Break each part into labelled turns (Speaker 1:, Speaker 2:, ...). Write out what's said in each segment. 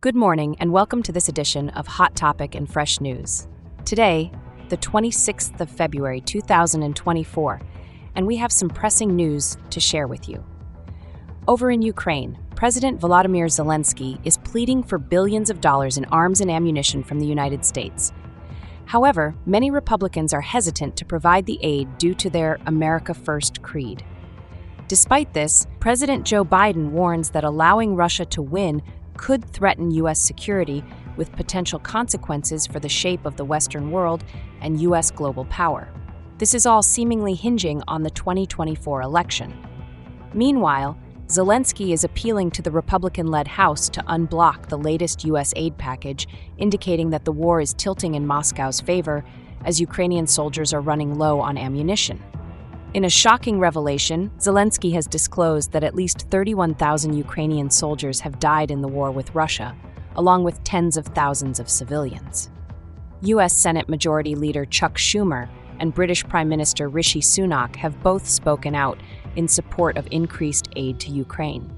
Speaker 1: Good morning, and welcome to this edition of Hot Topic and Fresh News. Today, the 26th of February, 2024, and we have some pressing news to share with you. Over in Ukraine, President Volodymyr Zelensky is pleading for billions of dollars in arms and ammunition from the United States. However, many Republicans are hesitant to provide the aid due to their America First creed. Despite this, President Joe Biden warns that allowing Russia to win could threaten U.S. security with potential consequences for the shape of the Western world and U.S. global power. This is all seemingly hinging on the 2024 election. Meanwhile, Zelensky is appealing to the Republican-led House to unblock the latest U.S. aid package, indicating that the war is tilting in Moscow's favor as Ukrainian soldiers are running low on ammunition. In a shocking revelation, Zelensky has disclosed that at least 31,000 Ukrainian soldiers have died in the war with Russia, along with tens of thousands of civilians. U.S. Senate Majority Leader Chuck Schumer and British Prime Minister Rishi Sunak have both spoken out in support of increased aid to Ukraine.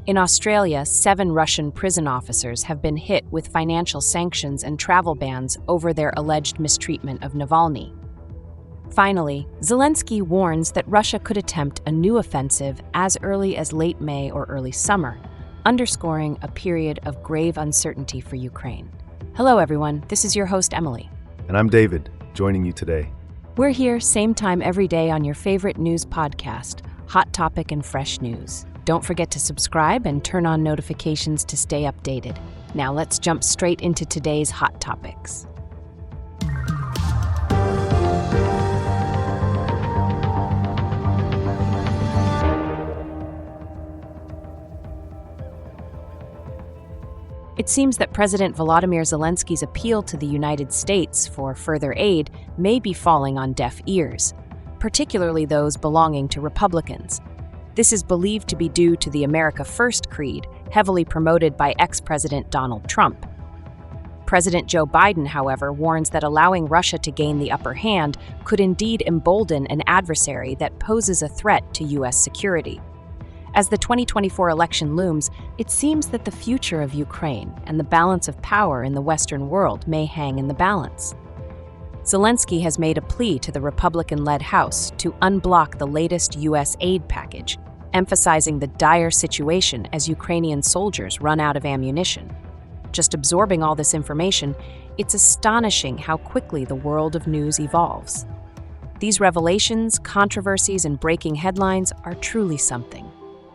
Speaker 1: In Australia, 7 Russian prison officers have been hit with financial sanctions and travel bans over their alleged mistreatment of Navalny. Finally, Zelensky warns that Russia could attempt a new offensive as early as late May or early summer, underscoring a period of grave uncertainty for Ukraine. Hello, everyone. This is your host, Emily.
Speaker 2: And I'm David, joining you today.
Speaker 1: We're here same time every day on your favorite news podcast, Hot Topic and Fresh News. Don't forget to subscribe and turn on notifications to stay updated. Now let's jump straight into today's hot topics. It seems that President Volodymyr Zelensky's appeal to the United States for further aid may be falling on deaf ears, particularly those belonging to Republicans. This is believed to be due to the America First creed, heavily promoted by ex-President Donald Trump. President Joe Biden, however, warns that allowing Russia to gain the upper hand could indeed embolden an adversary that poses a threat to U.S. security. As the 2024 election looms, it seems that the future of Ukraine and the balance of power in the Western world may hang in the balance. Zelensky has made a plea to the Republican-led House to unblock the latest U.S. aid package, emphasizing the dire situation as Ukrainian soldiers run out of ammunition. Just absorbing all this information, it's astonishing how quickly the world of news evolves. These revelations, controversies, and breaking headlines are truly something,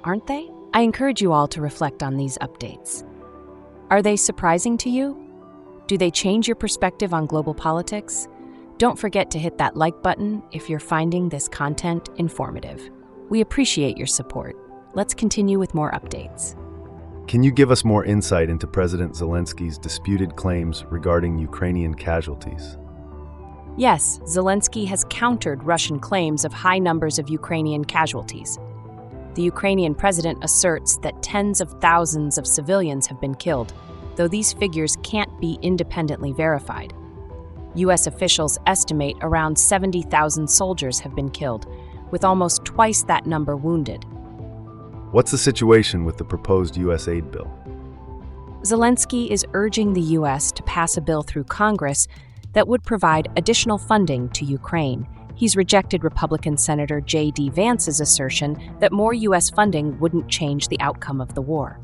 Speaker 1: aren't they? I encourage you all to reflect on these updates. Are they surprising to you? Do they change your perspective on global politics? Don't forget to hit that like button if you're finding this content informative. We appreciate your support. Let's continue with more updates.
Speaker 2: Can you give us more insight into President Zelensky's disputed claims regarding Ukrainian casualties?
Speaker 1: Yes, Zelensky has countered Russian claims of high numbers of Ukrainian casualties. The Ukrainian president asserts that tens of thousands of civilians have been killed, though these figures can't be independently verified. U.S. officials estimate around 70,000 soldiers have been killed, with almost twice that number wounded.
Speaker 2: What's the situation with the proposed U.S. aid bill?
Speaker 1: Zelensky is urging the U.S. to pass a bill through Congress that would provide additional funding to Ukraine. He's rejected Republican Senator J.D. Vance's assertion that more U.S. funding wouldn't change the outcome of the war.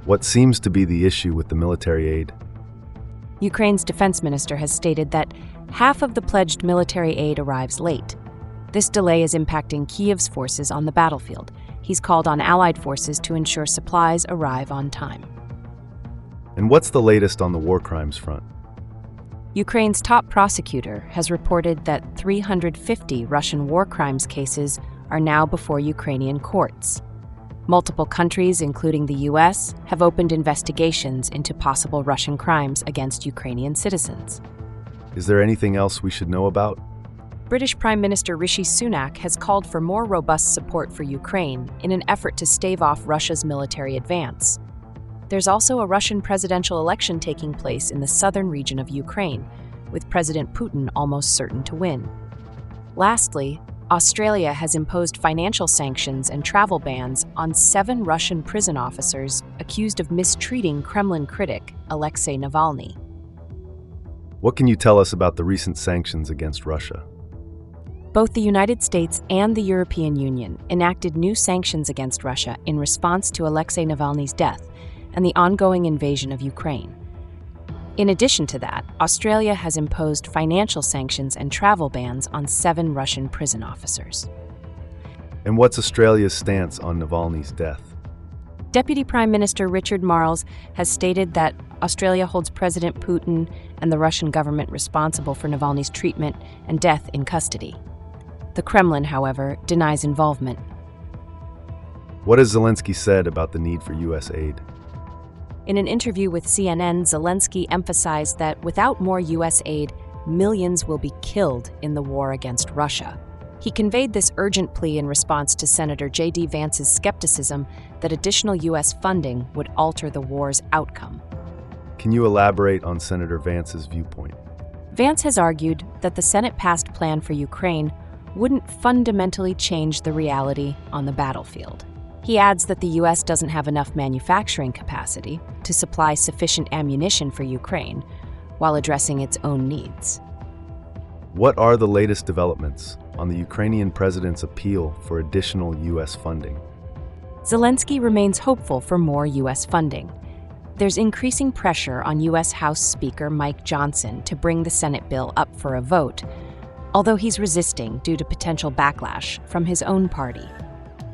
Speaker 2: What seems to be the issue with the military aid?
Speaker 1: Ukraine's defense minister has stated that half of the pledged military aid arrives late. This delay is impacting Kyiv's forces on the battlefield. He's called on allied forces to ensure supplies arrive on time.
Speaker 2: And what's the latest on the war crimes front?
Speaker 1: Ukraine's top prosecutor has reported that 350 Russian war crimes cases are now before Ukrainian courts. Multiple countries, including the U.S., have opened investigations into possible Russian crimes against Ukrainian citizens.
Speaker 2: Is there anything else we should know about?
Speaker 1: British Prime Minister Rishi Sunak has called for more robust support for Ukraine in an effort to stave off Russia's military advance. There's also a Russian presidential election taking place in the southern region of Ukraine, with President Putin almost certain to win. Lastly, Australia has imposed financial sanctions and travel bans on 7 Russian prison officers accused of mistreating Kremlin critic Alexei Navalny.
Speaker 2: What can you tell us about the recent sanctions against Russia?
Speaker 1: Both the United States and the European Union enacted new sanctions against Russia in response to Alexei Navalny's death and the ongoing invasion of Ukraine. In addition to that, Australia has imposed financial sanctions and travel bans on 7 Russian prison officers.
Speaker 2: And what's Australia's stance on Navalny's death?
Speaker 1: Deputy Prime Minister Richard Marles has stated that Australia holds President Putin and the Russian government responsible for Navalny's treatment and death in custody. The Kremlin, however, denies involvement.
Speaker 2: What has Zelensky said about the need for U.S. aid?
Speaker 1: In an interview with CNN, Zelensky emphasized that without more U.S. aid, millions will be killed in the war against Russia. He conveyed this urgent plea in response to Senator J.D. Vance's skepticism that additional U.S. funding would alter the war's outcome.
Speaker 2: Can you elaborate on Senator Vance's viewpoint?
Speaker 1: Vance has argued that the Senate-passed plan for Ukraine wouldn't fundamentally change the reality on the battlefield. He adds that the U.S. doesn't have enough manufacturing capacity to supply sufficient ammunition for Ukraine while addressing its own needs.
Speaker 2: What are the latest developments on the Ukrainian president's appeal for additional U.S. funding?
Speaker 1: Zelensky remains hopeful for more U.S. funding. There's increasing pressure on U.S. House Speaker Mike Johnson to bring the Senate bill up for a vote, although he's resisting due to potential backlash from his own party.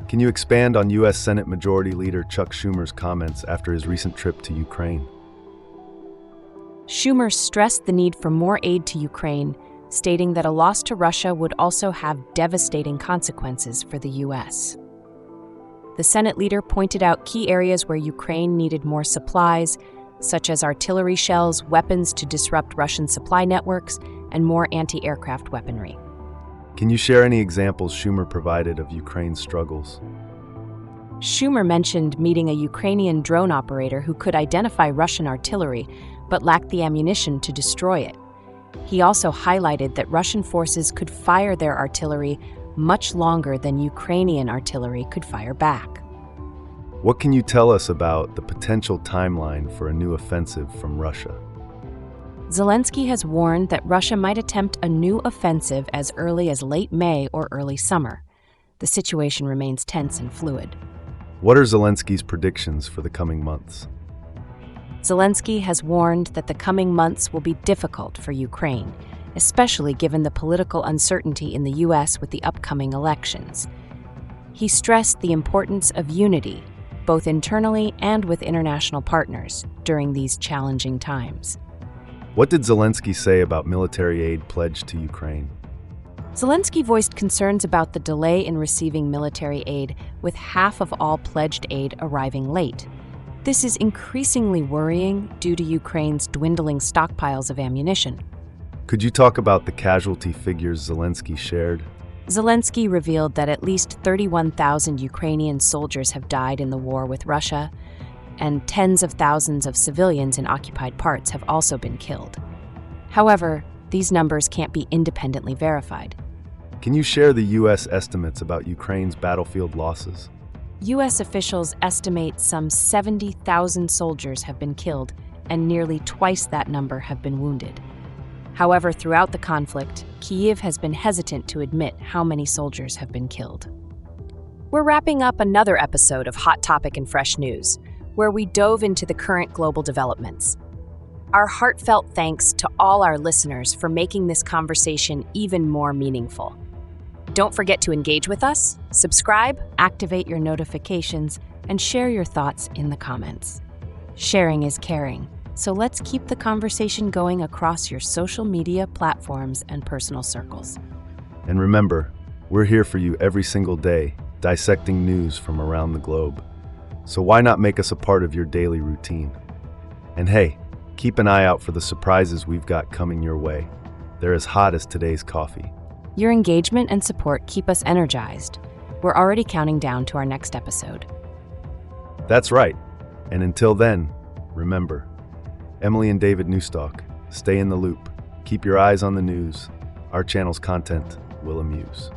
Speaker 2: Can you expand on U.S. Senate Majority Leader Chuck Schumer's comments after his recent trip to Ukraine?
Speaker 1: Schumer stressed the need for more aid to Ukraine, stating that a loss to Russia would also have devastating consequences for the U.S. The Senate leader pointed out key areas where Ukraine needed more supplies, such as artillery shells, weapons to disrupt Russian supply networks, and more anti-aircraft weaponry.
Speaker 2: Can you share any examples Schumer provided of Ukraine's struggles?
Speaker 1: Schumer mentioned meeting a Ukrainian drone operator who could identify Russian artillery but lacked the ammunition to destroy it. He also highlighted that Russian forces could fire their artillery much longer than Ukrainian artillery could fire back.
Speaker 2: What can you tell us about the potential timeline for a new offensive from Russia?
Speaker 1: Zelensky has warned that Russia might attempt a new offensive as early as late May or early summer. The situation remains tense and fluid.
Speaker 2: What are Zelensky's predictions for the coming months?
Speaker 1: Zelensky has warned that the coming months will be difficult for Ukraine, especially given the political uncertainty in the U.S. with the upcoming elections. He stressed the importance of unity, both internally and with international partners, during these challenging times.
Speaker 2: What did Zelensky say about military aid pledged to Ukraine?
Speaker 1: Zelensky voiced concerns about the delay in receiving military aid, with half of all pledged aid arriving late. This is increasingly worrying due to Ukraine's dwindling stockpiles of ammunition.
Speaker 2: Could you talk about the casualty figures Zelensky shared?
Speaker 1: Zelensky revealed that at least 31,000 Ukrainian soldiers have died in the war with Russia, and tens of thousands of civilians in occupied parts have also been killed. However, these numbers can't be independently verified.
Speaker 2: Can you share the U.S. estimates about Ukraine's battlefield losses?
Speaker 1: U.S. officials estimate some 70,000 soldiers have been killed, and nearly twice that number have been wounded. However, throughout the conflict, Kyiv has been hesitant to admit how many soldiers have been killed. We're wrapping up another episode of Hot Topic and Fresh News, where we dove into the current global developments. Our heartfelt thanks to all our listeners for making this conversation even more meaningful. Don't forget to engage with us, subscribe, activate your notifications, and share your thoughts in the comments. Sharing is caring, so let's keep the conversation going across your social media platforms and personal circles.
Speaker 2: And remember, we're here for you every single day, dissecting news from around the globe. So why not make us a part of your daily routine? And hey, keep an eye out for the surprises we've got coming your way. They're as hot as today's coffee.
Speaker 1: Your engagement and support keep us energized. We're already counting down to our next episode.
Speaker 2: That's right. And until then, remember, Emily and David Newstalk, stay in the loop. Keep your eyes on the news. Our channel's content will amuse.